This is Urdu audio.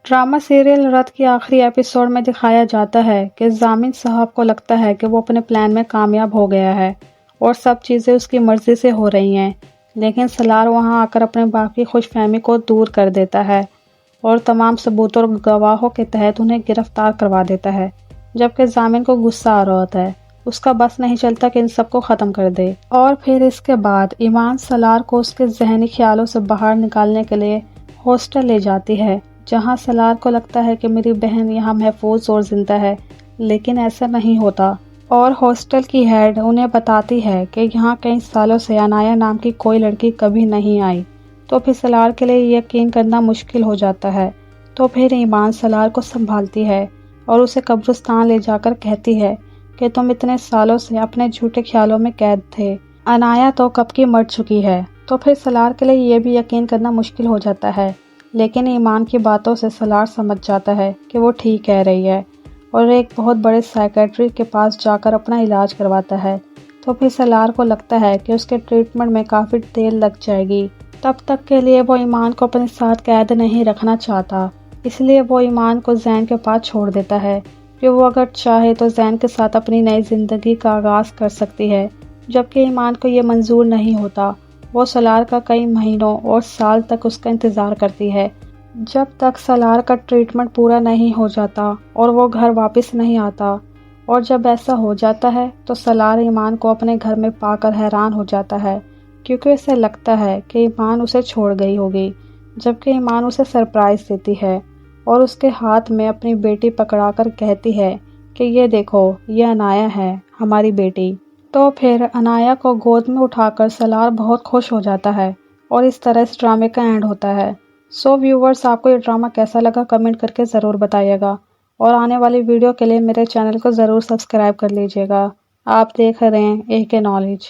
ڈرامہ سیریل رت کے آخری ایپیسوڈ میں دکھایا جاتا ہے کہ ضامن صاحب کو لگتا ہے کہ وہ اپنے پلان میں کامیاب ہو گیا ہے اور سب چیزیں اس کی مرضی سے ہو رہی ہیں، لیکن سالار وہاں آ کر اپنے باپ کی خوش فہمی کو دور کر دیتا ہے اور تمام ثبوت اور گواہوں کے تحت انہیں گرفتار کروا دیتا ہے، جبکہ ضامن کو غصہ آ رہا ہوتا ہے۔ اس کا بس نہیں چلتا کہ ان سب کو ختم کر دے، اور پھر اس کے بعد ایمان سالار کو اس کے ذہنی خیالوں سے باہر نکالنے کے لیے ہاسٹل لے جاتی ہے، جہاں سالار کو لگتا ہے کہ میری بہن یہاں محفوظ اور زندہ ہے، لیکن ایسا نہیں ہوتا، اور ہاسٹل کی ہیڈ انہیں بتاتی ہے کہ یہاں کئی سالوں سے عنایا نام کی کوئی لڑکی کبھی نہیں آئی، تو پھر سالار کے لیے یقین کرنا مشکل ہو جاتا ہے۔ تو پھر ایمان سالار کو سنبھالتی ہے اور اسے قبرستان لے جا کر کہتی ہے کہ تم اتنے سالوں سے اپنے جھوٹے خیالوں میں قید تھے، عنایا تو کب کی مر چکی ہے۔ تو پھر سالار کے لیے یہ بھی یقین کرنا مشکل ہو جاتا ہے، لیکن ایمان کی باتوں سے سالار سمجھ جاتا ہے کہ وہ ٹھیک کہہ رہی ہے اور ایک بہت بڑے سائیکیٹری کے پاس جا کر اپنا علاج کرواتا ہے۔ تو پھر سالار کو لگتا ہے کہ اس کے ٹریٹمنٹ میں کافی دیر لگ جائے گی، تب تک کے لیے وہ ایمان کو اپنے ساتھ قید نہیں رکھنا چاہتا، اس لیے وہ ایمان کو زین کے پاس چھوڑ دیتا ہے کہ وہ اگر چاہے تو زین کے ساتھ اپنی نئی زندگی کا آغاز کر سکتی ہے، جبکہ ایمان کو یہ منظور نہیں ہوتا۔ وہ سالار کا کئی مہینوں اور سال تک اس کا انتظار کرتی ہے، جب تک سالار کا ٹریٹمنٹ پورا نہیں ہو جاتا اور وہ گھر واپس نہیں آتا، اور جب ایسا ہو جاتا ہے تو سالار ایمان کو اپنے گھر میں پا کر حیران ہو جاتا ہے، کیونکہ اسے لگتا ہے کہ ایمان اسے چھوڑ گئی ہوگی، جبکہ ایمان اسے سرپرائز دیتی ہے اور اس کے ہاتھ میں اپنی بیٹی پکڑا کر کہتی ہے کہ یہ دیکھو، یہ عنایا ہے، ہماری بیٹی۔ تو پھر عنایا کو گود میں اٹھا کر سالار بہت خوش ہو جاتا ہے، اور اس طرح اس ڈرامے کا اینڈ ہوتا ہے۔ سو ویورز، آپ کو یہ ڈرامہ کیسا لگا کمنٹ کر کے ضرور بتائیے گا، اور آنے والی ویڈیو کے لیے میرے چینل کو ضرور سبسکرائب کر لیجیے گا۔ آپ دیکھ رہے ہیں اے کے نالج۔